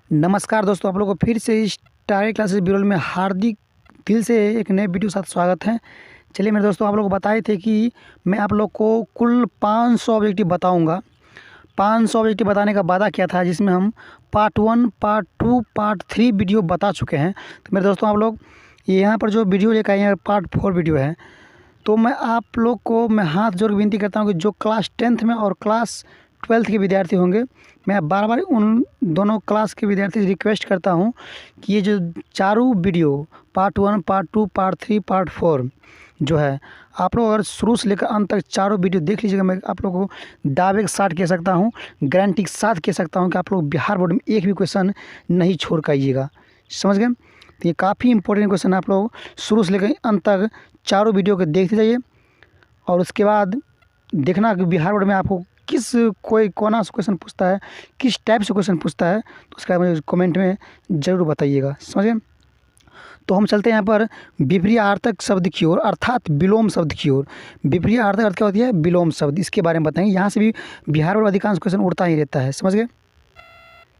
नमस्कार दोस्तों, आप लोगों को फिर से इस टारगेट क्लासेस ब्यूरो में हार्दिक दिल से एक नए वीडियो के साथ स्वागत है। चलिए मेरे दोस्तों, आप लोग को बताए थे कि मैं आप लोग को कुल 500 ऑब्जेक्टिव बताऊंगा। 500 ऑब्जेक्टिव बताने का वादा किया था, जिसमें हम पार्ट 1, पार्ट 2, पार्ट 3 वीडियो बता चुके हैं। तो मेरे दोस्तों, आप लोग यहाँ पर जो वीडियो लेकर आए हैं पार्ट 4 वीडियो है। तो मैं आप लोग को हाथ जोड़ के विनती करता हूँ कि जो क्लास 10th में और क्लास 12th के विद्यार्थी होंगे, मैं बार बार उन दोनों क्लास के विद्यार्थी से रिक्वेस्ट करता हूँ कि ये जो चारों video part 1, part 2, part 3, part 4 जो है, आप लोग अगर शुरू से लेकर अंत तक चारों वीडियो देख लीजिएगा। मैं आप लोगों को दावे के साथ कह सकता हूँ, गारंटी के साथ कह सकता हूँ कि आप लोग बिहार बोर्ड में एक भी क्वेश्चन नहीं छोड़ कर आइएगा। समझ गए? तो ये काफ़ी इंपॉर्टेंट क्वेश्चन आप लोग शुरू से लेकर अंत तक चारों वीडियो को देखते जाइए, और उसके बाद देखना कि बिहार बोर्ड में आपको कोई कौन सा क्वेश्चन पूछता है, किस टाइप से क्वेश्चन पूछता है, तो उसका मुझे कमेंट में ज़रूर बताइएगा। समझे? तो हम चलते हैं यहाँ पर विपर्यार्थक शब्द की ओर, अर्थात विलोम शब्द की ओर। विपर्यार्थक अर्थ क्या होती है? विलोम शब्द। इसके बारे में बताएंगे। यहाँ से भी बिहार बोर्ड अधिकांश क्वेश्चन उड़ता ही रहता है। समझ गए?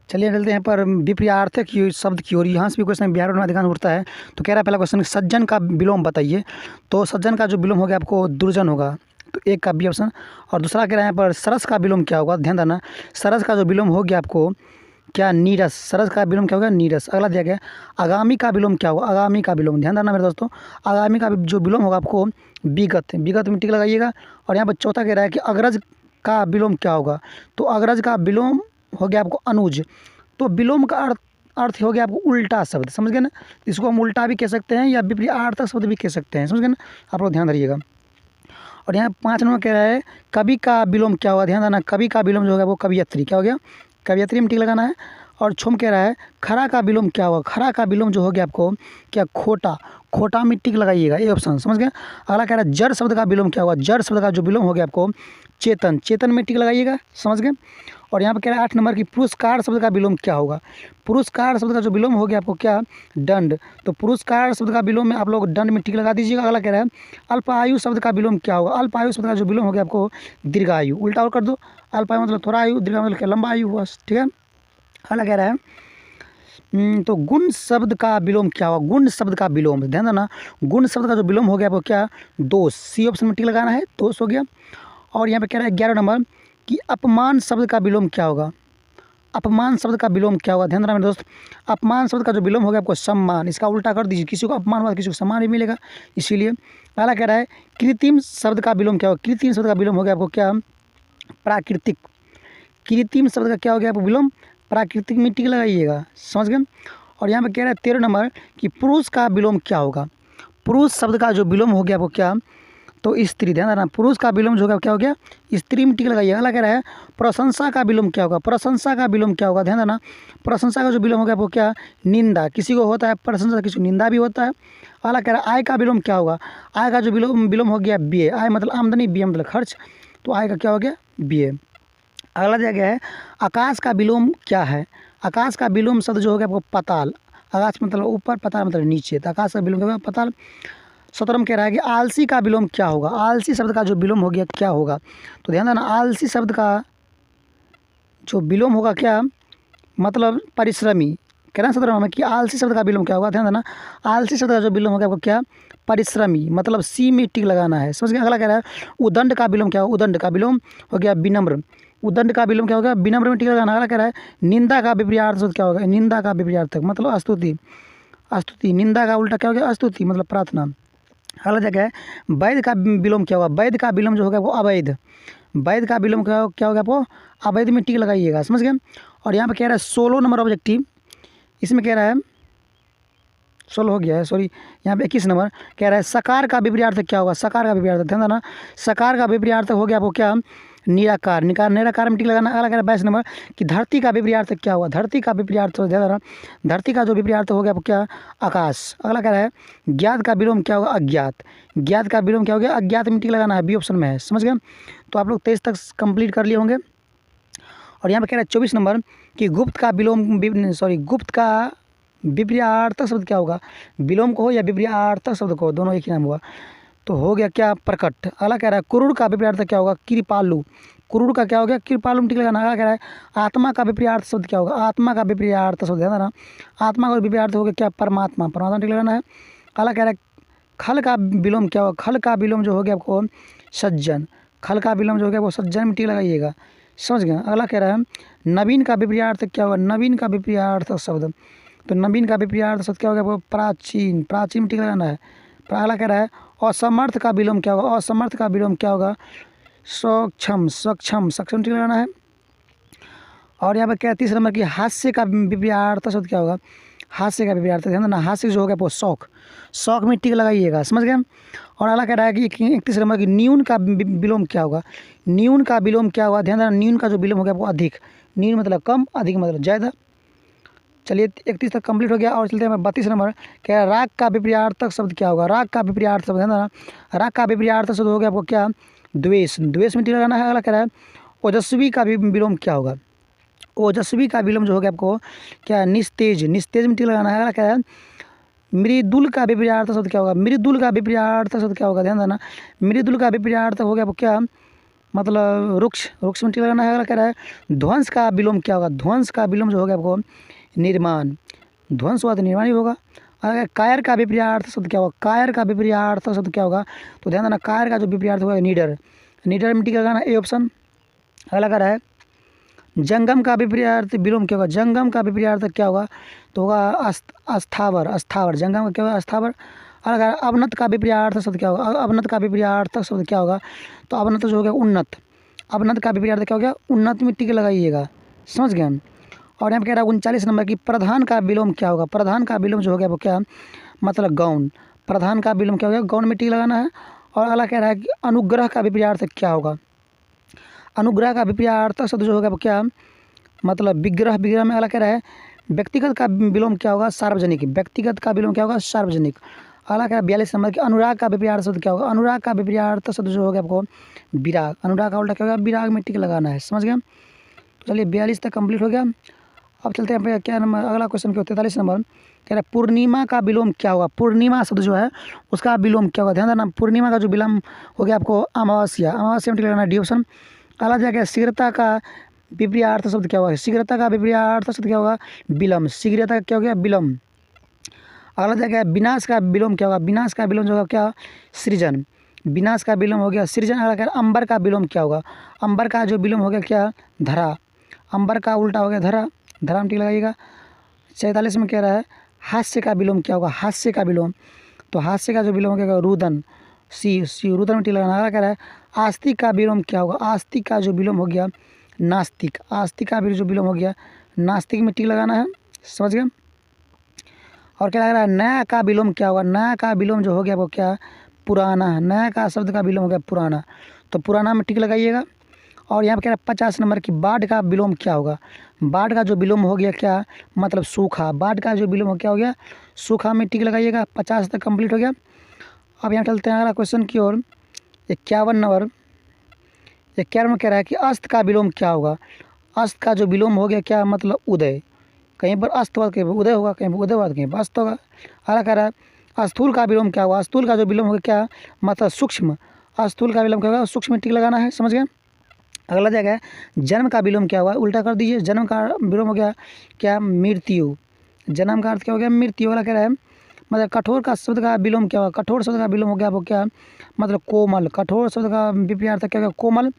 चलिए चलते हैं यहाँ पर विपर्यार्थक शब्द की ओर। यहाँ से भी क्वेश्चन बिहार बोर्ड में अधिकांश उड़ता है। तो कह रहा है पहला क्वेश्चन, सज्जन का विलोम बताइए। तो सज्जन का जो विलोम हो गया आपको दुर्जन होगा, तो एक का बी ऑप्शन। और दूसरा कह रहा है यहाँ पर सरस का विलोम क्या होगा? ध्यान देना, सरस का जो विलोम हो गया आपको क्या? नीरस। सरस का विलोम क्या होगा? नीरस। अगला दिया गया आगामी का विलोम क्या होगा? आगामी का विलोम। ध्यान देना मेरे दोस्तों, आगामी का जो विलोम होगा आपको विगत। विगत में टिक लगाइएगा। और यहाँ पर चौथा कह रहा है कि अग्रज का विलोम क्या होगा? तो अग्रज का विलोम हो गया आपको अनुज। तो विलोम का अर्थ हो गया आपको उल्टा शब्द। समझ गए ना? इसको हम उल्टा भी कह सकते हैं या विपर्यार्थक शब्द भी कह सकते हैं। समझ गए ना? आप लोग ध्यान रखिएगा। और यहाँ 5 नंबर कह रहा है कवि का विलोम क्या होगा? ध्यान देना, कवि का विलोम जो होगा वो कवियत्री। क्या हो गया? कवियत्री में टिक लगाना है। और छुम कह रहा है खरा का विलोम क्या होगा? खरा का विलोम जो हो गया आपको क्या? खोटा। खोटा में टिक लगाइएगा, ये ऑप्शन। समझ गए? अगला कह रहा है जड़ शब्द का विलोम क्या होगा? जड़ शब्द का जो विलोम हो गया आपको चेतन। चेतन में टिक लगाइएगा। समझ गए? और यहाँ पर कह रहा है 8 नंबर की पुरस्कार शब्द का विलोम क्या होगा? पुरस्कार शब्द का जो विलोम हो गया आपको क्या? दंड। तो पुरस्कार शब्द का विलोम में आप लोग दंड में टिक लगा दीजिएगा। अगला कह रहा है अल्पायु शब्द का विलोम क्या होगा? अल्पायु शब्द का जो विलोम हो गया आपको दीर्घायु। उल्टा और कर दो, अल्पायु मतलब थोड़ा आयु, दीर्घायु मतलब क्या? लंबा आयु हुआ। ठीक है? अगला कह रहा है तो गुण शब्द का विलोम क्या होगा? गुण शब्द का विलोम, ध्यान देना, गुण शब्द का जो विलोम हो गया आपको क्या? दोष। सी ऑप्शन में टिक लगाना है, दोष हो गया। और यहाँ पे कह रहा है 11 नंबर कि अपमान शब्द का विलोम क्या होगा? अपमान शब्द का विलोम क्या होगा? ध्यान देना मेरे दोस्त, अपमान शब्द का जो विलोम हो गया आपको सम्मान। इसका उल्टा कर दीजिए, किसी को अपमान हुआ किसी को सम्मान भी मिलेगा, इसीलिए। अगला कह रहा है कृत्रिम शब्द का विलोम क्या होगा? कृत्रिम शब्द का विलोम हो गया आपको क्या? प्राकृतिक। कृत्रिम शब्द का क्या हो गया आपको विलोम? प्राकृतिक। में टिक लगाइएगा। समझ गए? और यहाँ पे कह रहा है 13 नंबर कि पुरुष का विलोम क्या होगा? पुरुष शब्द का जो विलोम हो गया आपको क्या? तो स्त्री। ध्यान देना, पुरुष का विलोम जो होगा क्या हो गया? स्त्री में टिक लगाइए। अगला कह रहा है प्रशंसा का विलोम क्या होगा? प्रशंसा का विलोम क्या होगा? ध्यान देना, प्रशंसा का जो विलोम हो गया आपको क्या? निंदा। किसी को होता है प्रशंसा, किसी को निंदा भी होता है। अगला कह रहा है आय का विलोम क्या होगा? आय का जो विलोम हो गया व्यय। आय मतलब आमदनी, व्यय मतलब खर्च। तो आय का क्या हो गया? व्यय। अगला दिया गया है आकाश का विलोम क्या है? आकाश का विलोम शब्द जो हो गया आपको पाताल। आकाश मतलब ऊपर, पाताल मतलब नीचे। तो आकाश का विलोम क्या होगा? पाताल। 17 कह रहा है कि आलसी का विलोम क्या होगा? आलसी शब्द का जो विलोम हो गया क्या होगा? तो ध्यान देना, आलसी शब्द का जो विलोम होगा क्या? मतलब परिश्रमी। कह रहा है 17 में कि आलसी शब्द का विलोम क्या होगा? ध्यान देना, आलसी शब्द का जो विलोम हो गया आपको क्या? परिश्रमी। मतलब सी में टिक लगाना है। समझ गया? अगला कह रहा है उदंड का विलोम क्या होगा? उदंड का विलोम हो गया विनम्र। उदंड का विलोम क्या होगा? विनम्र में टिक लगाना। अगला कह रहा है निंदा का विपर्यार्थ शब्द क्या होगा? निंदा का विपर्यार्थक मतलब स्तुति। स्तुति। निंदा का उल्टा क्या हो गया? स्तुति मतलब प्रार्थना। अगला जगह है वैध का विलोम क्या होगा? वैध का विलोम जो होगा वो अवैध। वैध का विलोम क्या होगा आपको? अवैध में टिक लगाइएगा। समझ गए? और यहाँ पे कह रहा है 16 नंबर ऑब्जेक्टिव, इसमें कह रहा है 16 हो गया है, सॉरी, यहाँ पे 21 नंबर कह रहा है सकार का विपर्यार्थक क्या होगा? सकार का विपर्यार्थक। ध्यान देना, सकार का विपर्यार्थक हो गया आपको क्या? निराकार। निराकार में टिक लगाना। अगला कह रहा है 22 नंबर कि धरती का विपर्यार्थक क्या होगा? धरती का विपर्यार्थ ध्यान देना, धरती का जो विपर्यार्थ हो गया आपको क्या? आकाश। अगला कह रहा है ज्ञात का विलोम क्या होगा? अज्ञात। ज्ञात का विलोम क्या हो गया? अज्ञात में टिक लगाना है, बी ऑप्शन में है। समझ गए? तो आप लोग 23 तक कंप्लीट कर लिए होंगे। और यहाँ पे कह रहा है 24 नंबर कि गुप्त का विलोम, सॉरी, गुप्त का विपर्यार्थक शब्द क्या होगा? विलोम को हो या विपर्यार्थक शब्द को, दोनों एक ही नाम हुआ। तो हो गया क्या? प्रकट। अगला कह रहा है क्रूर का विपर्यार्थक क्या होगा? कृपालु। क्रूर का क्या हो गया, कृपालु में टिक लगाना है। अगला कह रहा है आत्मा का विपर्यार्थ शब्द क्या होगा, आत्मा का विपर्यार्थ शब्द ध्यान देना, आत्मा का विपर्यार्थ हो गया क्या, परमात्मा, परमात्मा टिक लगाना है। अगला कह रहा है खल का विलोम क्या होगा, खल का विलोम जो हो गया आपको सज्जन, खल का विलोम जो हो गया वो सज्जन में टिक लगाइएगा, समझ गए। अगला कह रहा है नवीन का विपर्यार्थ क्या होगा, नवीन का विपर्यार्थ शब्द, तो नवीन का विपर्यार्थ शब्द क्या होगा वो प्राचीन, प्राचीन में टिक लगाना है। अगला कह रहा है असमर्थ का विलोम क्या होगा, असमर्थ का विलोम क्या होगा, सक्षम, सक्षम, सक्षम टिक लगाना है। और यहाँ पर क्या है 30 नंबर की हास्य का विपर्यार्थ शब्द क्या होगा, हास्य का विपर्यार्थ ध्यान देना, हास्य जो हो गया वो शौक, शौक में टिक लगाइएगा, समझ गए। और अगला कह रहा है कि 31 नंबर की न्यून का विलोम क्या होगा, न्यून का विलोम क्या होगा, ध्यान देना न्यून का जो विलोम हो गया वो अधिक, न्यून मतलब कम, अधिक मतलब ज़्यादा। चलिए 31 तक कंप्लीट हो गया। और चलते हैं 32 नंबर, क्या राग का विपर्यार्थक शब्द क्या होगा, राग का विपर्यार्थ शब्द ध्यान देना, राग का विपर्यार्थ शब्द हो गया आपको क्या, द्वेष, द्वेष में टिक लगाना है। अगला कह रहा है ओजस्वी का विलोम क्या होगा, ओजस्वी का विलोम जो हो गया आपको क्या, निस्तेज, निस्तेज में टिक लगाना है। अगला कह रहा है मृदुल का विपर्यार्थ शब्द क्या होगा, मृदुल का विपर्यार्थ शब्द क्या होगा, ध्यान देना, मृदुल का विपर्यार्थ हो गया आपको क्या, मतलब रुक्ष, रुक्ष में टिक लगाना है। अगला कह रहा है ध्वंस का विलोम क्या होगा, ध्वंस का विलोम जो हो गया आपको निर्माण, ध्वंस हुआ तो निर्माण ही होगा। अगर कायर का विपर्यार्थ शब्द क्या होगा, कायर का विपर्यार्थ शब्द क्या होगा, तो ध्यान देना कायर का जो विपर्यार्थ होगा निडर, निडर में टिक लगाना ए ऑप्शन। अगला कह रहा है जंगम का विपर्यार्थ विलोम क्या होगा, जंगम का विपर्यार्थ क्या होगा, तो होगा अस्थावर, अस्थावर, जंगम का क्या होगा अस्थावर। अगर अवनत का विपर्यार्थ शब्द क्या होगा, अवनत का विपर्यार्थ शब्द क्या होगा, तो अवनत जो हो गया उन्नत, अवनत का विपर्यार्थ क्या हो गया उन्नत में टिक लगाइएगा, समझ गए हम। और यहाँ पे कह रहा है 39 नंबर की प्रधान का विलोम क्या होगा, प्रधान का विलोम जो हो गया वो क्या, मतलब गौण, प्रधान का विलोम क्या हो गया गौण में टिक लगाना है। और अगला कह रहा है कि अनुग्रह का विपर्यार्थ क्या होगा, अनुग्रह का विपर्यार्थ शब्द जो होगा वो क्या, मतलब विग्रह, विग्रह में। अगला कह रहा है व्यक्तिगत का विलोम क्या होगा, सार्वजनिक, व्यक्तिगत का विलोम क्या होगा सार्वजनिक। अगला कह रहा है 42 नंबर की अनुराग का विपर्यार्थ शब्द क्या होगा, अनुराग का विपर्यार्थ शब्द जो होगा आपको विराग, अनुराग का उल्टा क्या होगा विराग में टिक लगाना है, समझ गए। तो चलिए 42 तक कंप्लीट हो गया। अब चलते हैं पे क्या नंबर, अगला क्वेश्चन क्या 43 नंबर कह रहा है पूर्णिमा का विलोम क्या होगा, पूर्णिमा शब्द जो है उसका विलोम क्या होगा, ध्यान देना पूर्णिमा का जो विलोम हो गया आपको अमावस्या, अमावस्या में टिक लगाना डी ऑप्शन। अगला जाके शीघ्रता का विपर्यार्थ शब्द क्या होगा, शीघ्रता का विपर्यार्थ शब्द क्या होगा विलम्ब, शीघ्रता का क्या हो गया विलम्ब। अगला जाके विनाश का विलोम क्या होगा, विनाश का विलोम जो होगा क्या सृजन, विनाश का विलोम हो गया सृजन। अगला कह अंबर का विलोम क्या होगा, अंबर का जो विलोम हो गया क्या धरा, अंबर का उल्टा हो गया धरा, धरा में टिक लगाइएगा। 47 में कह रहा है हास्य का विलोम क्या होगा, हास्य का विलोम, तो हास्य का जो विलोम हो गया रुदन, सी रुदन में टिक लगाना। अगला कह रहा है आस्तिक का विलोम क्या होगा, आस्तिक का जो विलोम हो गया नास्तिक, आस्तिक का भी जो विलोम हो गया नास्तिक में टिक लगाना है, समझ गए। और क्या लग रहा है नया का विलोम क्या होगा, नया का विलोम जो हो गया वो क्या पुराना, नया का शब्द का विलोम हो गया पुराना, तो पुराना में टिक लगाइएगा। और यहाँ पे कह रहा है 50 नंबर की बाढ़ का विलोम क्या होगा, बाढ़ का जो विलोम हो गया क्या मतलब सूखा, बाढ़ का जो विलोम हो क्या हो गया सूखा में टिक लगाइएगा। 50 तक कंप्लीट हो गया। अब यहाँ चलते हैं अगला क्वेश्चन की ओर 51 नंबर, 51 में कह रहा है कि अस्त का विलोम क्या होगा, अस्त का जो विलोम हो गया क्या मतलब उदय, कहीं पर अस्त होगा कहीं पर उदय होगा, कहीं पर उदय होगा कहीं पर अस्त होगा। अगला कह रहा है स्थूल का विलोम क्या होगा, स्थूल का जो विलोम होगा क्या मतलब सूक्ष्म, स्थूल का विलोम क्या होगा सूक्ष्म में टिक लगाना है, समझ गए। अगला जगह है जन्म का विलोम क्या हुआ, उल्टा कर दीजिए, जन्म का विलोम हो गया क्या मृत्यु, जन्म का अर्थ क्या हो गया मृत्यु। वाला कह रहा है मतलब कठोर का शब्द का विलोम क्या हुआ, कठोर शब्द का विलोम हो गया वो क्या मतलब कोमल, कठोर शब्द का विपर्यार्थ क्या होगा कोमल,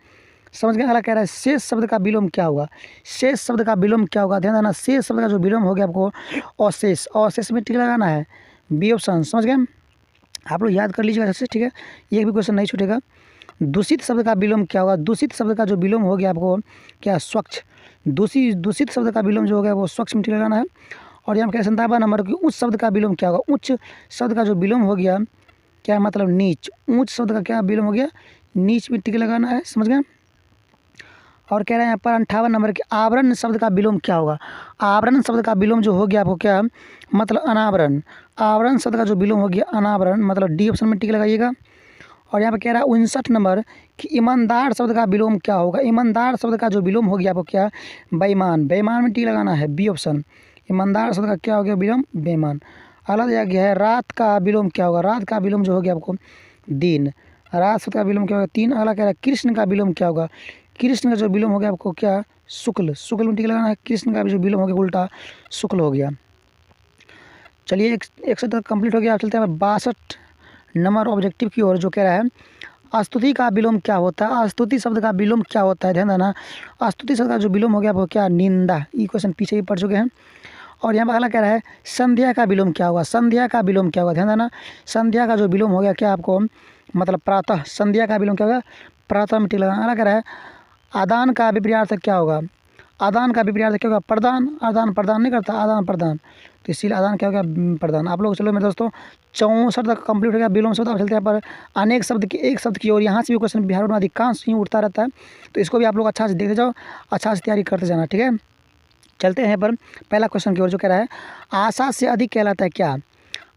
समझ गए। अगला कह रहा है शेष शब्द का विलोम क्या होगा, शेष शब्द का विलोम क्या होगा, ध्यान देना शेष शब्द का जो विलोम हो गया आपको अशेष, अशेष में टिक लगाना है बी ऑप्शन, समझ गए। आप लोग याद कर लीजिएगा अच्छे, ठीक है, ये भी क्वेश्चन नहीं छूटेगा। दूषित शब्द का विलोम क्या होगा, दूषित शब्द का जो विलोम हो गया आपको क्या स्वच्छ, दूषित शब्द का विलोम जो हो गया वो स्वच्छ में टिक लगाना है। और यहाँ पे 57 नंबर की उच्च शब्द का विलोम क्या होगा, उच्च शब्द का जो विलोम हो गया क्या मतलब नीच, ऊंच शब्द का क्या विलोम हो गया नीच में टिक लगाना है, समझ गए। और कह रहे हैं यहाँ पर 58 नंबर के आवरण शब्द का विलोम क्या होगा, आवरण शब्द का विलोम जो हो गया आपको क्या मतलब अनावरण, आवरण शब्द का जो विलोम हो गया अनावरण मतलब डी ऑप्शन में टिक लगाइएगा। और यहाँ पे कह रहा है 59 नंबर कि ईमानदार शब्द का विलोम क्या होगा, ईमानदार शब्द का जो विलोम हो गया आपको क्या बेईमान, बेईमान में टिक लगाना है बी ऑप्शन, ईमानदार शब्द का क्या हो गया विलोम बेईमान। अगला दिया गया है रात का विलोम क्या होगा, रात का विलोम जो हो गया आपको दिन, रात शब्द का विलोम क्या होगा तीन। अगला कह रहा है कृष्ण का विलोम क्या होगा, कृष्ण का जो विलोम हो गया आपको क्या, शुक्ल, शुक्ल में टिक लगाना है। कृष्ण का भी जो विलोम हो गया उल्टा शुक्ल हो गया। चलिए 61 तक कंप्लीट हो गया। आप चलते हैं 62 नंबर ऑब्जेक्टिव की ओर, जो कह रहा है स्तुति का विलोम क्या होता है। स्तुति शब्द का विलोम क्या होता है, ध्यान देना। स्तुति शब्द का जो विलोम हो गया वो क्या, निंदा। ये क्वेश्चन पीछे ही पढ़ चुके हैं। और यहाँ पर अगला कह रहा है संध्या का विलोम क्या होगा। संध्या का विलोम क्या होगा, ध्यान देना। संध्या का जो विलोम हो गया क्या आपको, मतलब प्रातः। संध्या का विलोम क्या होगा, प्रातः में टिक लगाना। अगला कह रहा है आदान का विपर्यार्थ क्या होगा। आदान का विपर्यार्थ क्या होगा, प्रदान। आदान प्रदान नहीं करता, आदान प्रदान, तो इसीलिए आदान क्या होगा, प्रदान। आप लोग चलो मेरे दोस्तों 64 तक कंप्लीट हो गया विलोम शब्द। अब चलते हैं पर अनेक शब्द की, एक शब्द की ओर। यहाँ से भी क्वेश्चन बिहार में अधिकांश ही उठता रहता है, तो इसको भी आप लोग अच्छा से देखते जाओ, अच्छा से तैयारी करते जाना, ठीक है। चलते हैं पर पहला क्वेश्चन की ओर, जो कह रहा है आशा से अधिक कहलाता है क्या।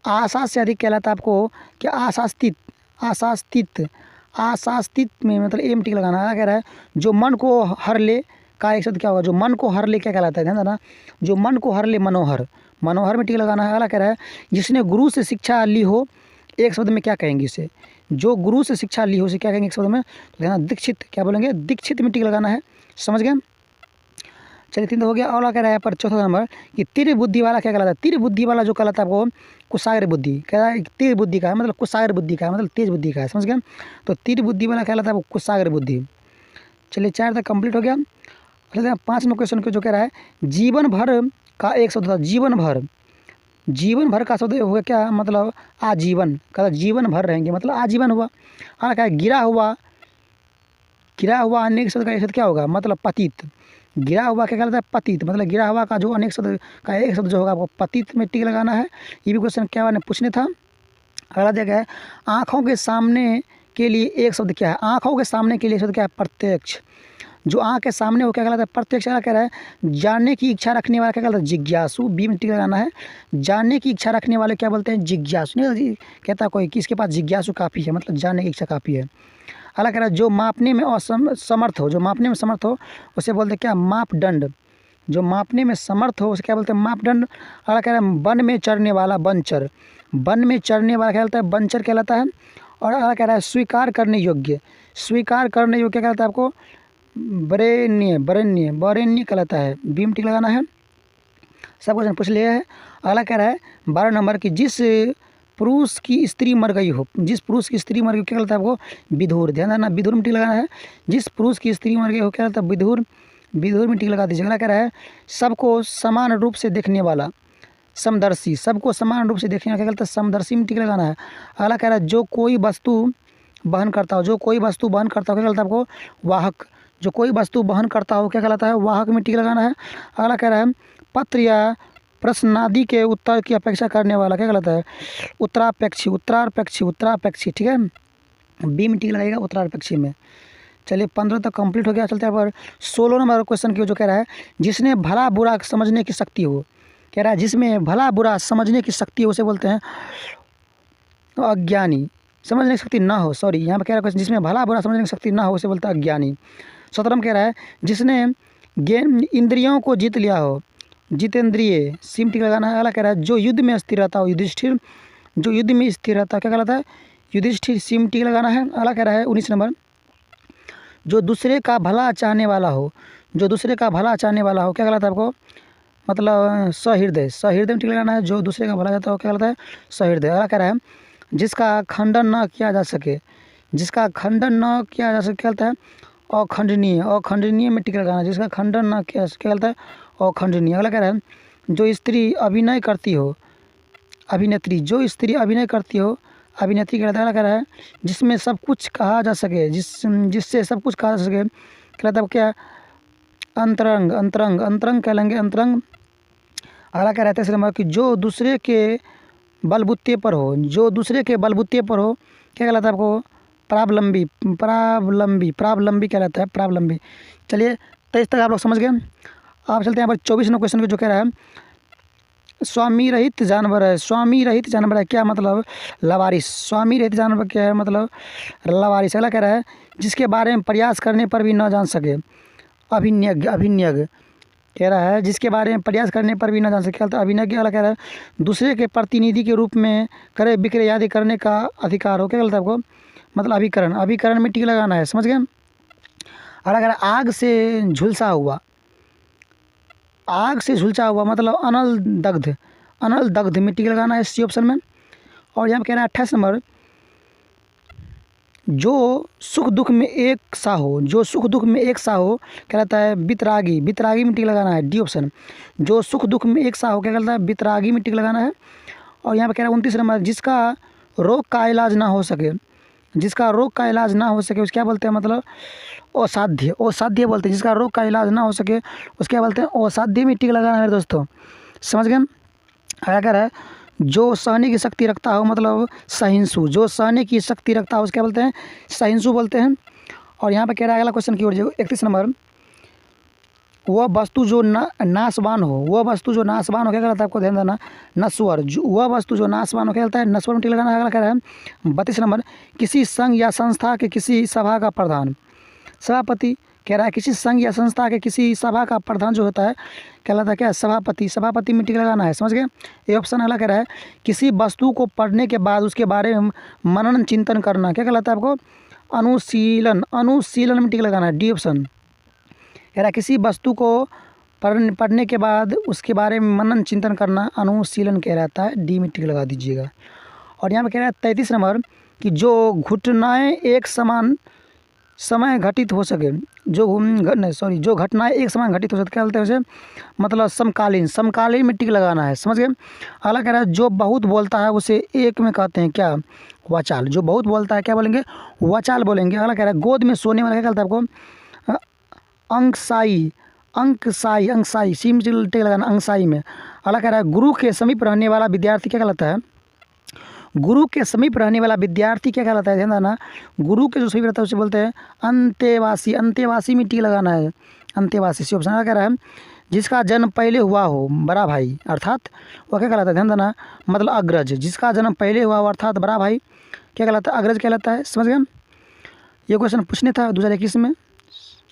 आशा से अधिक कहलाता है आपको क्या, आशास्तित। आशास्तित, आशास्तित में मतलब एम टिक लगाना है। कह रहा है जो मन को हर ले का एक शब्द क्या होगा, जो मन को हर ले क्या कहलाता है, ध्यान देना। जो मन को हर ले, मनोहर। मनोहर में टिक लगाना है। अगला कह रहा है जिसने गुरु से शिक्षा ली हो, एक शब्द में क्या कहेंगे इसे। जो गुरु से शिक्षा ली हो उसे क्या कहेंगे एक शब्द में, तो ध्यान, दीक्षित। क्या बोलेंगे, दीक्षित में टिक लगाना है, समझ गए। चलिए 3 तो हो गया। और कह रहा है पर चौथा नंबर कि तीर बुद्धि वाला क्या कहलाता है। तीर बुद्धि वाला जो कहलाता है आपको कुशाग्र बुद्धि। कह रहा है तीर बुद्धि का है मतलब कुशाग्र बुद्धि का है, मतलब तेज बुद्धि का है, समझ गए। तो तीर बुद्धि वाला कहलाता है आपको कुशाग्र बुद्धि। चलिए 4 तक कंप्लीट हो गया। 5 नंबर क्वेश्चन को जो कह रहा है जीवन भर का एक शब्द था। जीवन भर, जीवन भर का शब्द होगा क्या, मतलब आजीवन। कहता जीवन भर रहेंगे मतलब आजीवन हुआ। हाँ क्या है गिरा हुआ, गिरा हुआ अनेक शब्द का एक शब्द क्या होगा, मतलब पतित। गिरा हुआ क्या कहलाता है, पतित। मतलब गिरा हुआ का जो अनेक शब्द का एक शब्द जो होगा आपको पतित में टिक लगाना है। ये भी क्वेश्चन क्या ने पूछने था। अगला जगह है आँखों के सामने के लिए एक शब्द क्या है। आँखों के सामने के लिए शब्द क्या है, प्रत्यक्ष। जो आँख के सामने हो क्या कहलाता है, प्रत्यक्ष। क्या कह रहा है जानने की इच्छा रखने वाला क्या कहलाता है, जिज्ञासु। बी में टिक लगाना है। जानने की इच्छा रखने वाले क्या बोलते हैं, जिज्ञासु। नहीं कहता कोई कि इसके पास जिज्ञासु काफ़ी है, मतलब जानने की इच्छा काफ़ी है। अगला कह रहा है जो मापने में समर्थ हो। जो मापने में समर्थ हो उसे बोलते हैं क्या, मापदंड। जो मापने में समर्थ हो उसे क्या बोलते हैं, मापदंड। अगला कह रहा है वन में चरने वाला, बनचर। वन में चरने वाला क्या कहलाता है, बनचर कहलाता है। और अगला कह रहा है स्वीकार करने योग्य। स्वीकार करने योग्य क्या कहलाता है आपको, बरेण्य। बरेण्य, बरेण्य कहलाता है। बीम टिक लगाना है। सब क्वेश्चन पूछ लिया है। अगला कह रहा है 12 नंबर की जिस पुरुष की स्त्री मर गई हो। जिस पुरुष की स्त्री मर गई क्या कहलाता है आपको, विधुर। ध्यान देना, विधुर में टिक लगाना है। जिस पुरुष की स्त्री मर गई हो क्या कहलाता है, विधुर। विधुर में टिक लगा दीजिए। अगला कह रहा है सबको समान रूप से देखने वाला, समदर्शी। सबको समान रूप से देखने वाला क्या कहलाता है, समदर्शी में टिक लगाना है। अगला कह रहा है जो कोई वस्तु वहन करता हो। जो कोई वस्तु वहन करता हो क्या कहलाता है आपको, वाहक। जो कोई वस्तु वहन करता हो क्या कहलाता है, वाहक में टिक लगाना है। अगला कह रहा है पत्र या प्रश्न आदि के उत्तर की अपेक्षा करने वाला क्या कहलाता है, उत्तरापेक्षी। उत्तरापेक्षी, उत्तरापेक्षी, ठीक है। बी में टिक लगेगा उत्तरापेक्षी में। चलिए 15 तक कंप्लीट हो गया। चलते हैं पर 16 नंबर क्वेश्चन की, जो कह रहा है जिसने भला बुरा समझने की शक्ति हो। कह रहा है जिसमें भला बुरा समझने की शक्ति हो उसे बोलते हैं अज्ञानी। समझने की शक्ति ना हो, सॉरी यहाँ पर कह रहा है जिसमें भला बुरा समझने की शक्ति ना हो उसे बोलता है अज्ञानी। 17 में कह रहा है जिसने इंद्रियों को जीत लिया हो, जितेंद्रिय। सिम टिक लगाना है। अगला कह रहा है जो युद्ध में स्थिर रहता हो, युधिष्ठिर। जो युद्ध में स्थिर रहता है क्या कहलाता है, युधिष्ठिर। सिम टिक लगाना है। अगला कह रहा है 19 नंबर जो दूसरे का भला चाहने वाला हो। जो दूसरे का भला चाहने वाला हो क्या कहलाता है आपको, मतलब सहृदय। सहृदय में टिक लगाना है। जो दूसरे का भला चाहता हो क्या कहलाता है, सहृदय। अगला कह रहा है जिसका खंडन न किया जा सके। जिसका खंडन न किया जा सके क्या कहलाता है, अखंडनीय। अखंडनीय में टिक लगाना है। जिसका खंडन न किया क्या कहलाता है, अखंडनीय। अगला कह रहा है जो स्त्री अभिनय करती हो, अभिनेत्री। जो स्त्री अभिनय करती हो, अभिनेत्री कहलाता है। अगला कह रहा है जिसमें सब कुछ कहा जा सके, जिससे सब कुछ कहा जा सके कहलाता है क्या, अंतरंग। अंतरंग, अंतरंग कह लेंगे, अंतरंग। अगला कह रहा है 3 नंबर कि जो दूसरे के बलबूते पर हो। जो दूसरे के बलबूते पर हो क्या कहलाता है आपको, प्रावलंबी। प्रावलंबी, प्रावलंबी कहलाता है, प्रावलंबी। चलिए 23 तक आप लोग समझ गए। आप चलते हैं यहाँ पर 24 नंबर क्वेश्चन को, जो कह रहा है स्वामी रहित जानवर है। स्वामी रहित जानवर है क्या मतलब, लवारिस। स्वामी रहित जानवर क्या है, मतलब लवारिस। अगला कह रहा है जिसके बारे में प्रयास करने पर भी न जान सके, अभिज्ञ। अभिज्ञ कह रहा है जिसके बारे में प्रयास करने पर भी न जान सके, अभिज्ञ। अगला कह रहा है दूसरे के प्रतिनिधि के रूप में क्रय विक्रय आदि करने का अधिकार हो क्या कहता है आपको, मतलब अभिकरण। अभिकरण में टिक लगाना है, समझ गए। और अगर आग से झुलसा हुआ, आग से झुलसा हुआ मतलब अनल दग्ध, अनल दग्ध मिट्टी लगाना है सी ऑप्शन में। और यहाँ पे कह रहा है 28 नंबर, जो सुख दुख में एक सा हो, जो सुख दुख में एक सा हो कहलाता है बितरागी, बितरागी मिट्टी लगाना है डी ऑप्शन। जो सुख दुख में एक सा हो क्या कहलाता है बितरागी मिट्टी लगाना है। और यहाँ पे कह रहा है 29 नंबर, जिसका रोग का इलाज ना हो सके, जिसका रोग का इलाज ना हो सके उसे क्या बोलते हैं, मतलब असाध्य, असाध्य बोलते हैं। जिसका रोग का इलाज ना हो सके उसके क्या बोलते हैं, असाध्य मिट्टी लगाना है मेरे दोस्तों, समझ गए। अगर है जो सहने की शक्ति रखता हो मतलब सहिंसु, जो सहने की शक्ति रखता हो उसके क्या बोलते हैं, सहिंसु बोलते हैं। और यहाँ पे कह रहा है अगला क्वेश्चन की ओर, जो 31 नंबर, वह वस्तु जो नाशवान हो, वह वस्तु जो नाशवान हो क्या कहता है, आपको ध्यान देना, नश्वर, जो वह वस्तु जो नाशवान हो क्या कहता है, नश्वर मिट्टी लगाना है। अगला कह रहा है 32 नंबर, किसी संघ या संस्था के किसी सभा का प्रधान, सभापति कह रहा है किसी संघ या संस्था के किसी सभा का प्रधान जो होता है कहलाता है क्या, सभापति, सभापति मिट्टी लगाना है, समझ गए। ये ऑप्शन अगला कह रहा है किसी वस्तु को पढ़ने के बाद उसके बारे में मनन चिंतन करना क्या कहलाता है आपको, अनुशीलन, अनुशीलन मिट्टी लगाना है डी ऑप्शन। कह रहा है किसी वस्तु को पढ़ने के बाद उसके बारे में मनन चिंतन करना अनुशीलन कहलाता है, डी मिट्टी लगा दीजिएगा। और यहाँ पे कह रहा है 33 नंबर कि जो घटनाएँ एक समान समय घटित हो सके, जो घटनाएं एक समान घटित हो सकते क्या बोलते हैं उसे, मतलब समकालीन, समकालीन मिट्टी लगाना है, समझ गए। अगला कह रहा है जो बहुत बोलता है उसे एक में कहते हैं क्या, वाचाल, जो बहुत बोलता है क्या बोलेंगे, वाचाल बोलेंगे। अगला कह रहा है गोद में सोने वाला क्या कहता है आपको, अंकसाई, अंकसाई, अंकसाई सी मिट्टी लगाना अंकसाई में। अगला कह रहा है गुरु के समीप रहने वाला विद्यार्थी क्या कहलाता है, गुरु के समीप रहने वाला विद्यार्थी क्या कहलाता है, ध्यान देना, गुरु के जो समीप रहता है उसे बोलते हैं अंतेवासी, अंतेवासी मिट्टी लगाना है, अंतेवासी सी ऑप्शन। कह रहा है जिसका जन्म पहले हुआ हो बड़ा भाई, अर्थात वह क्या कहलाता है, ध्यान देना, मतलब अग्रज, जिसका जन्म पहले हुआ हो अर्थात बड़ा भाई क्या कहलाता है, अग्रज कहलाता है, समझ गए। ये क्वेश्चन पूछने था 2021 में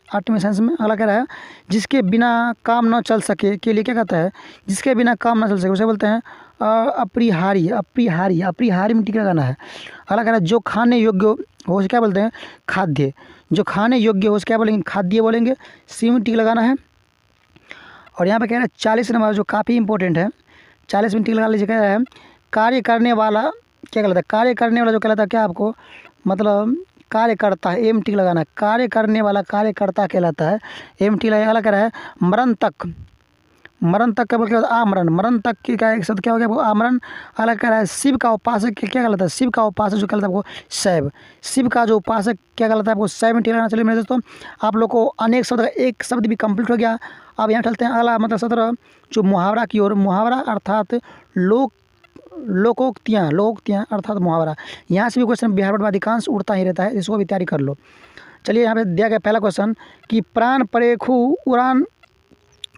8वीं साइंस में। अगला कह रहा है जिसके बिना काम न चल सके के लिए क्या कहता है, जिसके बिना काम न चल सके उसे बोलते हैं अपरिहारी, अपरिहारी, अपरिहारी मिट्टी का लगाना है। अगला कह रहा है जो खाने योग्य हो उसे क्या बोलते हैं, खाद्य, जो खाने योग्य हो उसे क्या बोलेंगे, खाद्य बोलेंगे, सी मिट्टी लगा है। और यहाँ पे कह रहा है 40 नंबर जो काफ़ी इंपॉर्टेंट है, 40 मिट्टी लगा लीजिए। कह रहा है कार्य करने वाला क्या कहलाता है, कार्य करने वाला जो कहलाता है क्या आपको, मतलब कार्यकर्ता है, एम टी लगाना है, कार्य करने वाला कार्यकर्ता कहलाता है, एम टी लगा। अगला कह रहा है मरण तक, मरण तक का बोल क्या होता है, आमरण, मरण तक की का एक शब्द क्या हो गया वो आमरण। अलग कह रहा है शिव का उपासक क्या कहलाता है, शिव का उपासक जो कहलाता है आपको शैव, शिव का जो उपासक क्या कहलाता है आपको शैव मिट्टी लगाना। चलिए मेरे दोस्तों आप लोग को अनेक शब्द का एक शब्द भी कंप्लीट हो गया। अब यहाँ चलते हैं अगला मतलब 17 जो मुहावरा की ओर, मुहावरा अर्थात लोकोक्तियाँ, लोकोक्तियाँ अर्थात मुहावरा। यहाँ से भी क्वेश्चन बिहार बोर्ड में अधिकांश उड़ता ही रहता है, इसको भी तैयारी कर लो। चलिए यहाँ पे दिया गया पहला क्वेश्चन कि प्राण परेखु उड़ान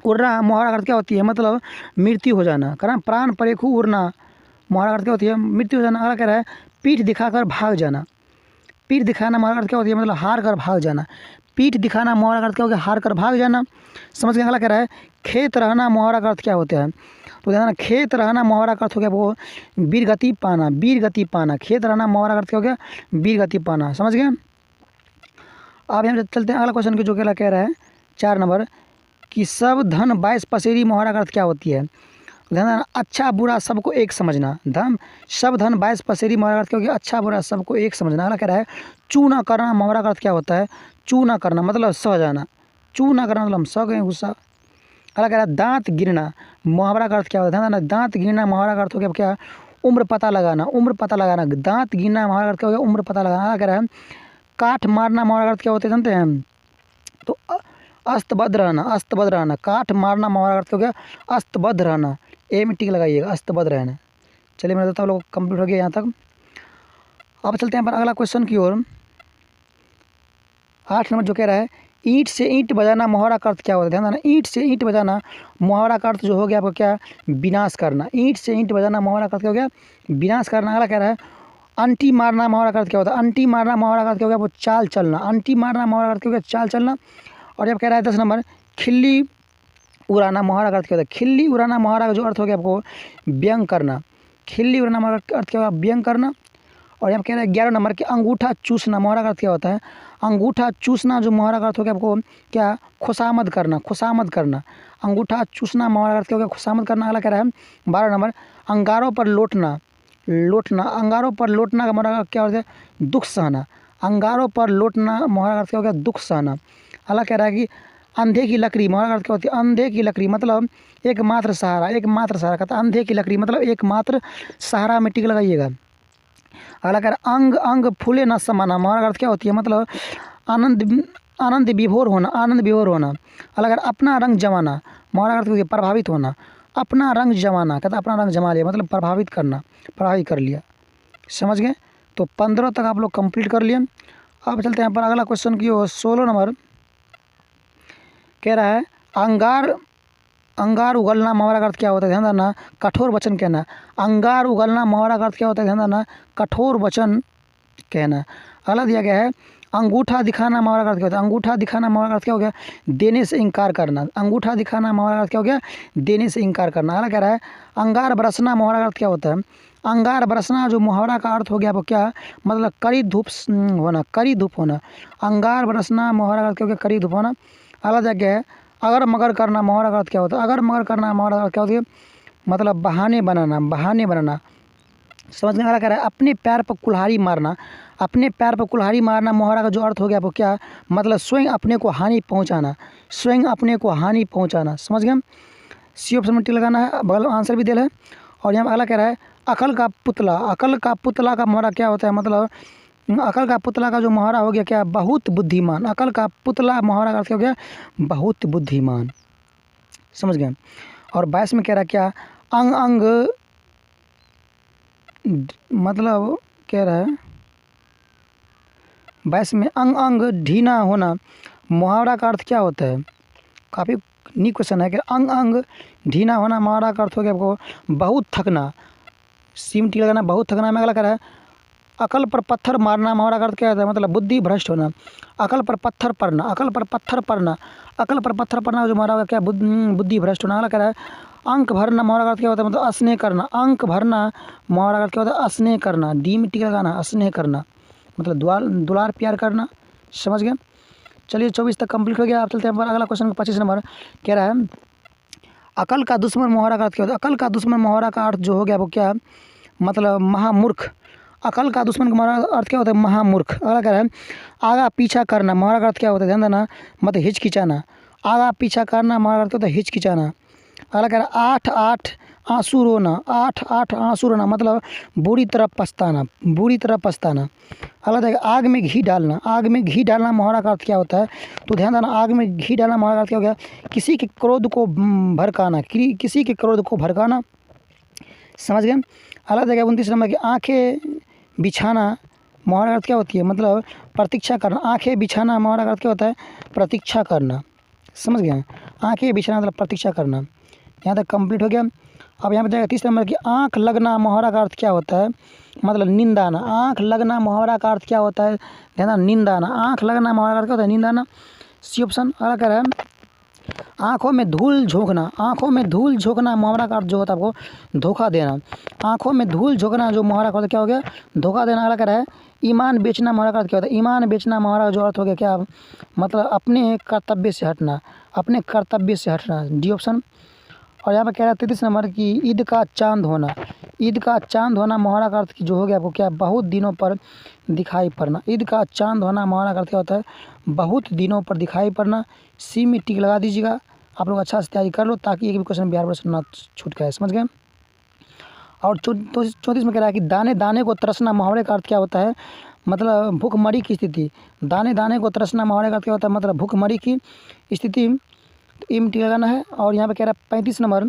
उड़ना मुहावरा अर्थ क्या होती है, मतलब मृत्यु हो जाना। कारण प्राण परेखु उड़ना मुहावरा अर्थ क्या होती है, मृत्यु हो जाना। अगला कह रहा है पीठ दिखाकर भाग जाना, पीठ दिखाना मुहावरा अर्थ क्या होती है, मतलब हार कर भाग जाना। पीठ दिखाना मुहावरा अर्थ क्या होता है, हार कर भाग जाना, समझ गए। अगला कह रहा है खेत रहना मुहावरा का अर्थ क्या होता है, तो ध्यान खेत रहना मुहावरा का अर्थ हो गया वो वीर गति पाना, वीर गति पाना। खेत रहना मुहावरा का अर्थ क्या हो गया, वीर गति पाना, समझ गए। अब यहाँ चलते हैं अगला क्वेश्चन की जो कह रहा है 4 नंबर कि सब धन 22 पसेरी मुहावरा का अर्थ क्या होती है। ध्यान अच्छा बुरा सबको एक समझना, सब धन 22 पसेरी मुहावरा का अर्थ क्या हो गया, अच्छा बुरा सबको एक समझना। अगला कह रहा है चू ना करना मुहावरा का अर्थ क्या होता है, चू ना करना मतलब सह जाना, चू ना करना मतलब हम सह गए गुस्सा। अगला कह रहा है दांत गिरना मुहावरा का अर्थ क्या होता है, ध्यान दांत गिरना मुहावरा का अर्थ हो गया क्या, उम्र पता लगाना, उम्र पता लगाना। दांत गिरना मुहावरा का अर्थ क्या हो गया, उम्र पता लगाना। अगला कह रहा है काठ मारना मुहावरा का अर्थ क्या होता है जानते हैं, तो अस्तबद्ध रहना, अस्तबद्ध रहना। काठ मारना मुहावरा का अर्थ हो गया अस्तबद्ध रहना, ए मिट्टी लगाइएगा, अस्तबद्ध रहना। चलिए मेरे दोस्तों लोग कंप्लीट हो गया यहाँ तक। अब चलते हैं पर अगला क्वेश्चन की ओर। 8 नंबर जो कह रहा है ईंट से ईंट बजाना मुहावरा का अर्थ क्या होता है, ध्यान देना। ईंट से ईंट बजाना मुहावरा का अर्थ जो हो गया आपको क्या, विनाश करना। ईंट से ईंट बजाना मुहावरा का अर्थ क्या हो गया, विनाश करना। अगला कह रहा है अंटी मारना मुहावरा का अर्थ क्या होता है, अंटी मारना मुहावरा का अर्थ क्या हो गया वो चाल चलना, अंटी मारना मुहावरा का अर्थ क्या हो गया चाल चलना। और जब कह रहा है 10 नंबर खिल्ली उड़ाना मुहावरा का अर्थ क्या होता है, खिल्ली उड़ाना मुहावरा का जो अर्थ हो गया आपको व्यंग करना, खिल्ली उड़ाना मुहावरा का अर्थ क्या होगा व्यंग करना। और यहाँ कह रहा है 11 नंबर कि अंगूठा चूसना मुहावरा का अर्थ क्या होता है। अंगूठा चूसना जो मुहावरा का अर्थ हो गया आपको क्या, खुशामद करना, खुशामद करना। अंगूठा चूसना मुहावरा का अर्थ क्या हो गया, खुशामद करना। अगला कह रहा है 12 नंबर अंगारों पर लौटना, लौटना। अंगारों पर लौटना का मुहावरा क्या होता है, दुख सहना। अंगारों पर लौटना मुहावरा का अर्थ क्या हो गया, दुख सहना। अगला कह रहा है कि अंधे की लकड़ी मुहावरा का अर्थ क्या होती है, अंधे की लकड़ी मतलब एकमात्र सहारा, एकमात्र सहारा। कहता है अंधे की लकड़ी मतलब एकमात्र सहारा में टिक लगाइएगा। अगला कह रहा है अंग अंग फूले न समाना मुहावरा का अर्थ क्या होती है, मतलब आनंद, आनंद विभोर होना, आनंद विभोर होना। अगला कह रहा है अपना रंग जमाना मुहावरा का अर्थ होती है प्रभावित होना। अपना रंग जमाना, कहता है अपना रंग जमा लिया मतलब प्रभावित करना, प्रभावित कर लिया। समझ गए। तो 15 तक आप लोग कंप्लीट कर लिए। अब चलते हैं यहाँ पर अगला क्वेश्चन की ओर। 16 नंबर कह रहा है अंगार, अंगार उगलना मुहावरा का अर्थ क्या होता है, ध्यान देना। कठोर वचन कहना। अंगार उगलना मुहावरा का अर्थ क्या होता है, ध्यान देना। कठोर वचन कहना। अगला दिया गया है अंगूठा दिखाना मुहावरा का अर्थ क्या होता है। अंगूठा दिखाना मुहावरा का अर्थ क्या हो गया, देने से इनकार करना। अंगूठा दिखाना मुहावरा का अर्थ क्या हो गया, देने से इनकार करना। अगला कह रहा है अंगार बरसना मुहावरा का अर्थ क्या होता है। अंगार बरसना जो मुहावरा का अर्थ हो गया वो क्या, मतलब कड़ी धूप होना, कड़ी धूप होना। अंगार बरसना मुहावरा का अर्थ क्या हो गया, कड़ी धूप होना। अगला जगह है अगर मगर करना मुहावरा का अर्थ क्या होता है। अगर मगर करना मुहावरा का अर्थ क्या होती है, मतलब बहाने बनाना, बहाने बनाना। समझ में आ रहा। कह रहा है अपने पैर पर कुल्हाड़ी मारना। अपने पैर पर कुल्हाड़ी मारना मुहावरा का जो अर्थ हो गया वो क्या, मतलब स्वयं अपने को हानि पहुंचाना, स्वयं अपने को हानि पहुंचाना। समझ गए। सी ऑप्शन में टिक लगाना है, बगल में आंसर भी दिया है। और यहाँ अगला कह रहा है अकल का पुतला। अकल का पुतला का मुहावरा क्या होता है, मतलब अकल का पुतला का जो मुहावरा हो गया क्या, बहुत बुद्धिमान। अकल का पुतला मुहावरा का अर्थ क्या हो गया, बहुत बुद्धिमान। समझ गए। और 22 में कह रहा है क्या, अंग अंग मतलब कह रहा है 22 में अंग अंग ढीना होना मुहावरा का अर्थ क्या होता है। काफ़ी नी क्वेश्चन है कि अंग अंग ढीना होना मुहावरा का अर्थ हो गया आपको बहुत थकना। सीम टी लगाना, बहुत थकना में। अगला कह रहा है अकल पर पत्थर मारना मुहावरा का अर्थ क्या होता है, मतलब बुद्धि भ्रष्ट होना। अकल पर पत्थर पड़ना, अकल पर पत्थर पड़ना, अकल पर पत्थर पड़ना जो मुहावरा का क्या, बुद्धि भ्रष्ट होना। अगला कह रहा है अंक भरना मुहावरा का अर्थ क्या होता है, मतलब स्नेह करना। अंक भरना मुहावरा का अर्थ क्या होता है, स्नेह करना। डी में टिक लगाना, स्नेह करना मतलब दुलार प्यार करना। समझ गए। चलिए 24 तक कंप्लीट हो गया। आप चलते हैं पर अगला क्वेश्चन 25 नंबर कह रहा है अकल का दुश्मन मुहावरा का अर्थ क्या होता है। अकल का दुश्मन मुहावरा का अर्थ जो हो गया वो क्या, मतलब महामूर्ख। अकल का दुश्मन का मुहावरा का अर्थ क्या होता है, महामूर्ख। अगला कह रहा है आगा पीछा करना मुहावरा का अर्थ क्या होता है, ध्यान देना। मतलब हिचकिचाना। आगा पीछा करना मुहावरा का अर्थ होता है हिचकिचाना। अगला कह रहा है 8 8 आंसू रोना। 8 8 आंसू रोना मतलब बुरी तरह पछताना, बुरी तरह पछताना। अगला देखा आग में घी डालना। आग में घी डालना मुहावरा का अर्थ क्या होता है, तो ध्यान देना। आग में घी डालना मुहावरा का अर्थ क्या हो गया, किसी के क्रोध को भड़काना, किसी के क्रोध को भड़काना। समझ गए। अगला देखा 29 नंबर की आंखें बिछाना मुहावरा का अर्थ क्या होती है, मतलब प्रतीक्षा करना। आंखें बिछाना मुहावरा का अर्थ क्या होता है, प्रतीक्षा करना। समझ गए। आंखें बिछाना मतलब प्रतीक्षा करना। यहाँ तक कंप्लीट हो गया। अब यहाँ पे जाएगा 30 नंबर की आँख लगना मुहावरा का अर्थ क्या होता है, मतलब निंदाना। आँख लगना मुहावरा का अर्थ क्या होता है, ध्यान, निंदाना। आँख लगना मुहावरा का अर्थ क्या होता है, निंदाना। C option. अगला कह रहा है आँखों में धूल झोंकना। आँखों में धूल झोंकना मुहावरा का अर्थ जो होता है आपको धोखा देना। आँखों में धूल झोंकना जो मुहावरा का अर्थ क्या हो गया, धोखा देना। अगला कह रहा है ईमान बेचना मुहावरा का अर्थ क्या होता है। ईमान बेचना मुहावरा का जो अर्थ हो गया क्या, मतलब अपने कर्तव्य से हटना, अपने कर्तव्य से हटना। D option. और यहाँ पर कह रहा है 33 नंबर की ईद का चांद होना। ईद का चांद होना मुहावरा का अर्थ जो हो गया आपको क्या, बहुत दिनों पर दिखाई पड़ना। ईद का चांद होना मुहावरा का अर्थ क्या होता है, बहुत दिनों पर दिखाई पड़ना। सी में टिक लगा दीजिएगा। आप लोग अच्छा से तैयारी कर लो ताकि एक भी क्वेश्चन बिहार वर्ष ना छूट गए। समझ गए। और 34 में कह रहा है कि दाने दाने को तरसना मुहावरे का अर्थ क्या होता है, मतलब भूखमरी की स्थिति। दाने दाने को तरसना मुहावरे का अर्थ क्या होता है, मतलब भूखमरी की स्थिति। एम टी लगाना है। और यहाँ पे कह रहा है 35 नंबर,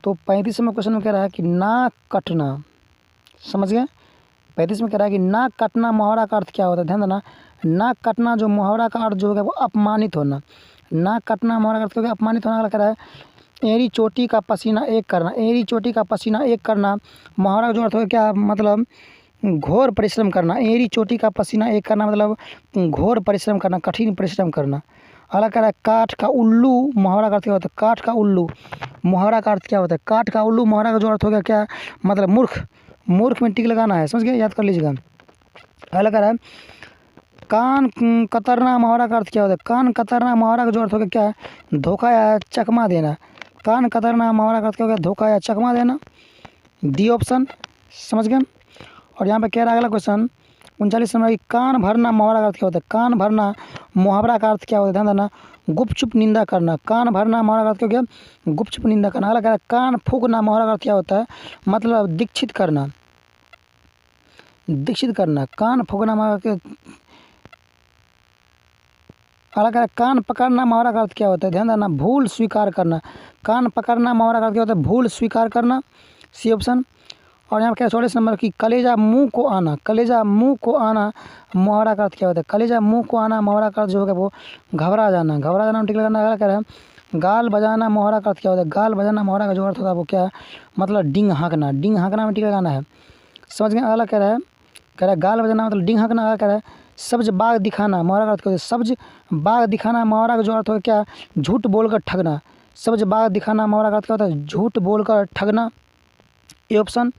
तो 35 में क्वेश्चन में कह रहा है कि नाक कटना। समझ गए। 35 में कह रहा है कि नाक कटना मुहावरा का अर्थ क्या होता है, ध्यान देना। नाक कटना जो मुहावरा का अर्थ जो होगा वो अपमानित होना। नाक कटना मुहावरा का अर्थ क्या होगा, अपमानित होना। वाला कह रहा है एड़ी चोटी का पसीना एक करना। एड़ी चोटी का पसीना एक करना मुहावरा का जो अर्थ होगा क्या, मतलब घोर परिश्रम करना। एड़ी चोटी का पसीना एक करना मतलब घोर परिश्रम करना, कठिन परिश्रम करना। अगला कह रहा है काठ का उल्लू मुहावरा का अर्थ क्या होता है। काठ का उल्लू मुहावरा का अर्थ क्या होता है, काठ का उल्लू मुहावरा का जो अर्थ हो गया क्या, मतलब मूर्ख, मूर्ख में टिक लगाना है, समझ गए, याद कर लीजिएगा। अगला कह रहा है कान कतरना मुहावरा का अर्थ क्या होता है। कान कतरना मुहावरा का जो अर्थ होगा क्या है, धोखा या चकमा देना। कान कतरना मुहावरा का अर्थ क्या होगा, धोखा या चकमा देना, डी ऑप्शन, समझ गए। और यहाँ पे कह रहा है अगला क्वेश्चन 39 नंबर की कान भरना मुहावरा का अर्थ क्या होता है। कान भरना मुहावरा का अर्थ क्या होता है, ध्यान देना, गुपचुप निंदा करना। कान भरना मुहावरा का अर्थ क्या हो गया, गुपचुप निंदा करना। अगला कह रहा है कान फूंकना मुहावरा का अर्थ क्या होता है, मतलब दीक्षित करना, दीक्षित करना। कान फूंकना मुहावरा का। अगला कह रहा है कान पकड़ना मुहावरा का अर्थ क्या होता है, ध्यान देना, भूल स्वीकार करना। कान पकड़ना मुहावरा का अर्थ क्या होता है, भूल स्वीकार करना, सी ऑप्शन। और यहाँ पर 44 नंबर की कलेजा मुंह को आना। कलेजा मुंह को आना मुहावरा का अर्थ क्या होता है। कलेजा मुंह को आना मुहावरा का अर्थ जो होगा वो घबरा जाना, घबरा जाना टिक लगाना। अगला कह रहा है गाल बजाना मुहावरा का अर्थ क्या होता है। गाल बजाना मुहावरा का जो अर्थ होता है वो क्या है, मतलब डिंग हाँकना, डिंग हाँकना में टिक लगाना है, समझ गए। अगला कह रहा है गाल बजाना मतलब डिंग हाँकना। अगला कह रहा है सब्ज बाग दिखाना मुहावरा का अर्थ क्या होता है। सब्ज बाग दिखाना मुहावरा का जो अर्थ होगा क्या, झूठ बोलकर ठगना। सब्ज बाग दिखाना मुहावरा का अर्थ क्या होता है, झूठ बोलकर ठगना, ये ऑप्शन।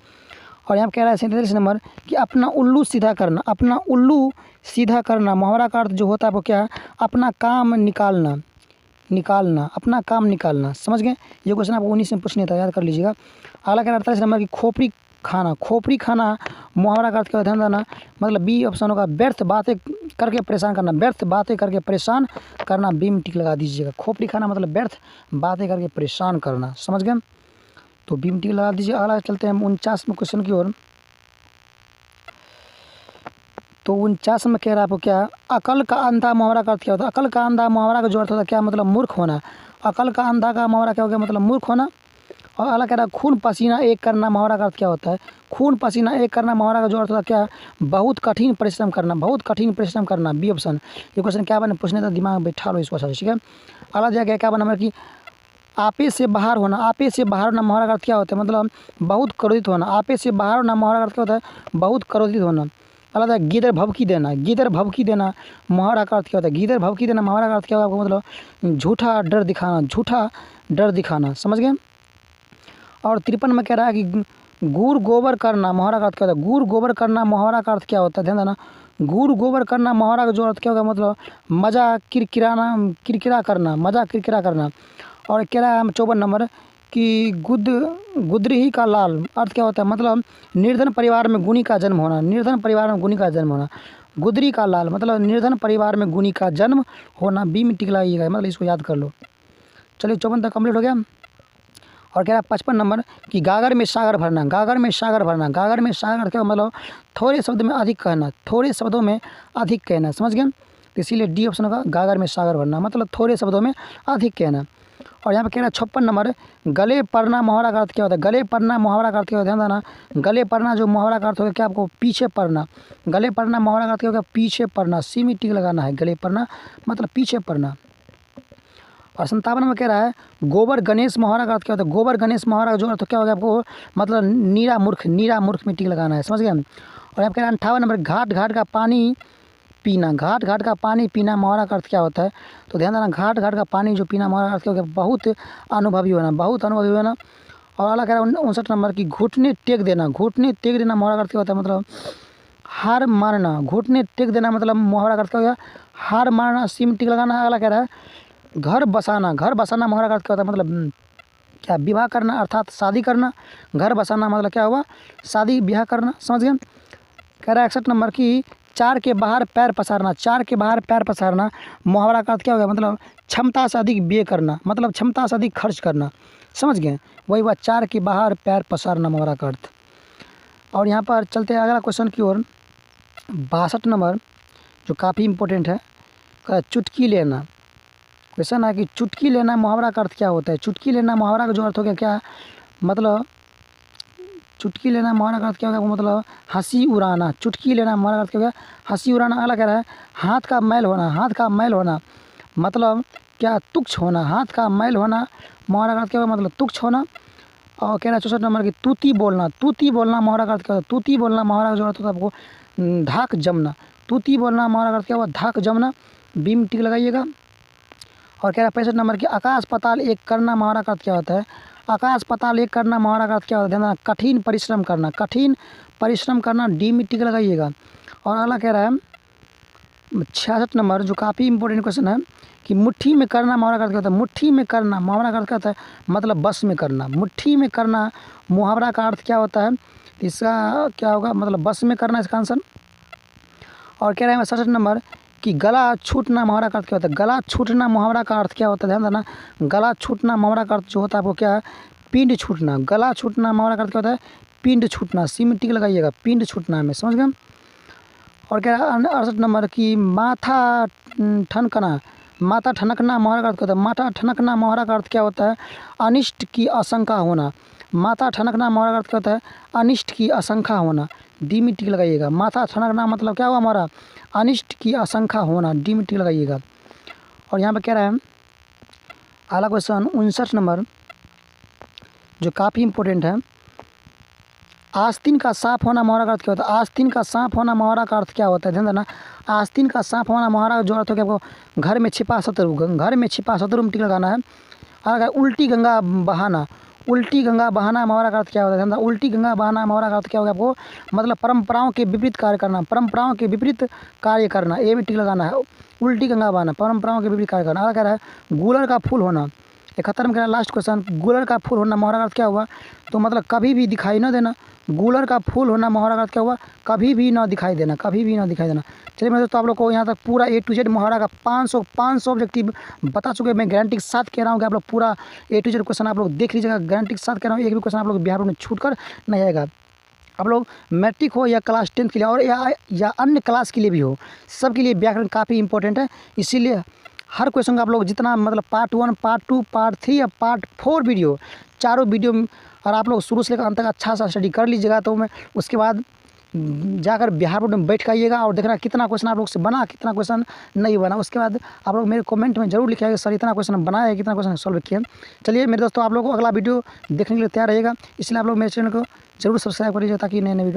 और यहाँ कह रहा है 37 नंबर कि अपना उल्लू सीधा करना। अपना उल्लू सीधा करना मुहावरा का अर्थ जो होता है वो क्या है, अपना काम निकालना, निकालना, अपना काम निकालना, समझ गए। ये क्वेश्चन आपको 19 में पूछने था, याद कर लीजिएगा। अगला कह रहा है 48 नंबर की खोपड़ी खाना। खोपड़ी खाना मुहावरा का अर्थ क्या होता है, ध्यान देना, मतलब बी ऑप्शन होगा व्यर्थ बातें करके परेशान करना। व्यर्थ बातें करके परेशान करना, बी में टिक लगा दीजिएगा। खोपड़ी खाना मतलब व्यर्थ बातें करके परेशान करना, समझ गए, तो बी में टिक लगा दीजिए। अगला चलते हैं 49वें क्वेश्चन की ओर। तो 49 में कह रहा है आपको क्या, अकल का अंधा मुहावरा का अर्थ क्या होता है। अकल का अंधा मुहावरा का जो अर्थ होता है क्या, मतलब मूर्ख होना। अकल का अंधा का मुहावरा क्या हो गया, मतलब मूर्ख होना। और अगला कह रहा है खून पसीना एक करना मुहावरा का अर्थ क्या होता है। खून पसीना एक करना मुहावरा का जो अर्थ होता है क्या, बहुत कठिन परिश्रम करना, बहुत कठिन परिश्रम करना, बी ऑप्शन। ये क्वेश्चन क्या बने पूछने था, दिमाग में बैठा लो इसको अच्छा, ठीक है। अगला जगह क्या बना कि आपे से बाहर होना। आपे से बाहर होना मुहावरा का अर्थ क्या होता है, मतलब बहुत क्रोधित होना। आपे से बाहर होना मुहावरा का अर्थ क्या होता है, बहुत क्रोधित होना। अगला है गिदर भभकी देना। गिदर भभकी देना मुहावरा का अर्थ क्या होता है। गिदर भभकी देना मुहावरा का अर्थ क्या होगा आपको, मतलब झूठा डर दिखाना, झूठा डर दिखाना, समझ गए। और 53 में कह रहा है कि गुड़ गोबर करना मुहावरा का अर्थ क्या होता है। गुड़ गोबर करना मुहावरा का अर्थ क्या होता है, ध्यान देना, गुड़ गोबर करना मुहावरा का जो अर्थ क्या होगा, मतलब मजा किरकिराना, किरकिरा करना, मजा किरकिरा करना। और कह रहा है 54 नंबर कि गुदरी का लाल अर्थ क्या होता है, मतलब निर्धन परिवार में गुणी का जन्म होना। निर्धन परिवार में गुणी का जन्म होना। गुदरी का लाल मतलब निर्धन परिवार में गुणी का जन्म होना, बी में टिक लगाइएगा, मतलब इसको याद कर लो। चलिए 54 तक कंप्लीट हो गया। और कह रहा है 55 नंबर कि गागर में सागर भरना। गागर में सागर भरना। गागर में सागर क्या मतलब थोड़े शब्द में अधिक कहना, थोड़े शब्दों में अधिक कहना, समझ गए। तो इसीलिए डी ऑप्शन होगा, गागर में सागर भरना मतलब थोड़े शब्दों में अधिक कहना। और यहाँ पे कह रहा है 56 नंबर गले पड़ना मुहावरा का अर्थ क्या होता है। गले पड़ना मुहावरा का अर्थ क्या होता है, ध्यान देना, गले पड़ना जो मुहावरा का अर्थ होगा क्या, आपको पीछे पड़ना। गले पड़ना मुहावरा का अर्थ क्या होगा, पीछे पड़ना, सी में टिक लगाना है। गले पड़ना मतलब पीछे पड़ना। और 57 में कह रहा है गोबर गणेश मुहावरा का अर्थ क्या होता है। गोबर गणेश मुहावरा का जो अर्थ क्या होगा आपको, मतलब नीरा मूर्ख, नीरा मूर्ख में टिक लगाना है, समझ गए। और यहाँ कह रहा है 58 नंबर घाट घाट का पानी पीना। घाट घाट का पानी पीना मुहावरा का अर्थ क्या होता है, तो ध्यान देना, घाट घाट का पानी जो पीना मुहावरा का अर्थ क्या होगा, बहुत अनुभवी होना, बहुत अनुभवी होना। और अगला कह रहा है 59 नंबर की घुटने टेक देना। घुटने टेक देना मुहावरा का अर्थ क्या होता है, मतलब हार मारना। घुटने टेक देना मतलब मुहावरा का अर्थ क्या होगा, हार मारना, सी में टिक लगाना है। अगला कह रहा है घर बसाना। घर बसाना मुहावरा का अर्थ क्या होता है, मतलब क्या, विवाह करना अर्थात शादी करना। घर बसाना मतलब क्या हुआ, शादी ब्याह करना, समझ गए। कह रहा है 61 नंबर की चार के बाहर पैर पसारना। चार के बाहर पैर पसारना मुहावरा का अर्थ क्या होगा, मतलब क्षमता से अधिक व्यय करना, मतलब क्षमता से अधिक खर्च करना, समझ गए। वही बात, चार के बाहर पैर पसारना मुहावरा का अर्थ। और यहाँ पर चलते हैं अगला क्वेश्चन की ओर, 62 नंबर जो काफ़ी इंपॉर्टेंट है। चुटकी लेना। क्वेश्चन है कि चुटकी लेना मुहावरा का अर्थ क्या होता है। चुटकी लेना मुहावरा का जो अर्थ हो गया क्या, मतलब चुटकी लेना मुहावरा का अर्थ क्या होगा, मतलब हंसी उड़ाना। चुटकी लेना मुहावरा का अर्थ क्या होगा, हंसी उड़ाना। अगला कह रहा है हाथ का मैल होना। हाथ का मैल होना मतलब क्या, तुच्छ होना। हाथ का मैल होना मुहावरा का अर्थ क्या होगा, मतलब तुच्छ होना। और कह रहा है 64 नंबर की तूती बोलना। तूती बोलना मुहावरा का अर्थ क्या होता है। तूती बोलना मुहावरा का जो अर्थ होता है आपको धाक जमना। तूती बोलना मुहावरा का अर्थ क्या हुआ, धाक जमना, बीम टिक लगाइएगा। और कह रहा है 65 नंबर की आकाश पाताल एक करना मुहावरा का अर्थ क्या होता है। आकाश पाताल एक करना मुहावरा का अर्थ क्या होता है, ध्यान देना, कठिन परिश्रम करना, कठिन परिश्रम करना, डी में टिक लगाइएगा। और अगला कह रहा है 66 नंबर, जो काफ़ी इंपॉर्टेंट क्वेश्चन है कि मुट्ठी में करना मुहावरा का अर्थ क्या होता है। मुट्ठी में करना मुहावरा का अर्थ क्या होता है, मतलब बस में करना। मुट्ठी में करना मुहावरा का अर्थ क्या होता है, इसका क्या होगा, मतलब बस में करना इसका आंसर। और कह रहे हैं 67 नंबर कि गला छूटना मुहावरा का अर्थ क्या होता है। गला छूटना मुहावरा का अर्थ क्या होता है, ध्यान देना, गला छूटना मुहावरा का अर्थ जो होता है आपको क्या है, पिंड छूटना। गला छूटना मुहावरा का अर्थ क्या होता है, पिंड छूटना, सी में टिक लगाइएगा, पिंड छूटना में, समझ गए। और कह रहा है 68 नंबर की माथा ठनकना, माथा ठनकना मुहावरा का अर्थ क्या होता है। माथा ठनकना मुहावरा का अर्थ क्या होता है, अनिष्ट की आशंका होना। माथा ठनकना मुहावरा का अर्थ क्या होता है, अनिष्ट की आशंका होना, डी में टिक लगाइएगा। माथा ठनकना मतलब क्या हुआ हमारा, अनिष्ट की आशंका होना, डी में टिक लगाइएगा। और यहाँ पे कह रहा है अगला क्वेश्चन 59 नंबर, जो काफ़ी इंपॉर्टेंट है, आस्तीन का साफ होना मुहावरा का अर्थ क्या होता है। आस्तीन का साफ होना मुहावरा का अर्थ क्या होता है, ध्यान देना, आस्तीन का साफ होना मुहावरा जो अर्थ हो गया आपको, घर में छिपा शत्रु, घर में छिपा शत्रु में टिक लगाना है। अगर उल्टी गंगा बहाना, उल्टी गंगा बहाना मुहावरा का अर्थ क्या होता है, ध्यान देना, उल्टी गंगा बहाना मुहावरा का अर्थ क्या होगा आपको, मतलब परंपराओं के विपरीत कार्य करना, परंपराओं के विपरीत कार्य करना, ए में टिक लगाना है। उल्टी गंगा बहाना, परंपराओं के विपरीत कार्य करना। अगर कह रहा है गुलर का फूल होना, 71 में कह रहा है लास्ट क्वेश्चन, गुलर का फूल होना मुहावरा का अर्थ क्या हुआ, तो मतलब कभी भी दिखाई न देना। गुलर का फूल होना मुहावरा का अर्थ क्या हुआ, कभी भी ना दिखाई देना, कभी भी ना दिखाई देना। चलिए मेरे दोस्तों, आप लोग को यहाँ तक पूरा A to Z मुहावरा का 500 ऑब्जेक्टिव बता चुके हैं। मैं गारंटी के साथ कह रहा हूँ कि आप लोग पूरा A to Z क्वेश्चन आप लोग देख लीजिएगा। गारंटी के साथ कह रहा हूँ, एक भी क्वेश्चन आप लोग बिहार में छूट कर नहीं आएगा। आप लोग मैट्रिक हो या क्लास 10 के लिए और या अन्य क्लास के लिए भी हो, सबके लिए व्याकरण काफ़ी इंपॉर्टेंट है। इसीलिए हर क्वेश्चन का आप लोग जितना मतलब पार्ट 1, पार्ट 2, पार्ट 3 या पार्ट 4 वीडियो, चारों वीडियो, और आप लोग शुरू से लेकर अंत तक अच्छा सा स्टडी कर लीजिएगा, तो मैं उसके बाद जाकर बिहार बोर्ड में बैठ के आइएगा और देखना कितना क्वेश्चन आप लोग से बना, कितना क्वेश्चन नहीं बना। उसके बाद आप लोग मेरे कमेंट में जरूर लिखिएगा सर इतना क्वेश्चन बनाया है, कितना क्वेश्चन सॉल्व किया। चलिए मेरे दोस्तों, आप लोग को अगला वीडियो देखने के लिए तैयार रहेगा, इसलिए आप लोग मेरे चैनल को जरूर सब्सक्राइब कर लीजिए ताकि नए नए वीडियो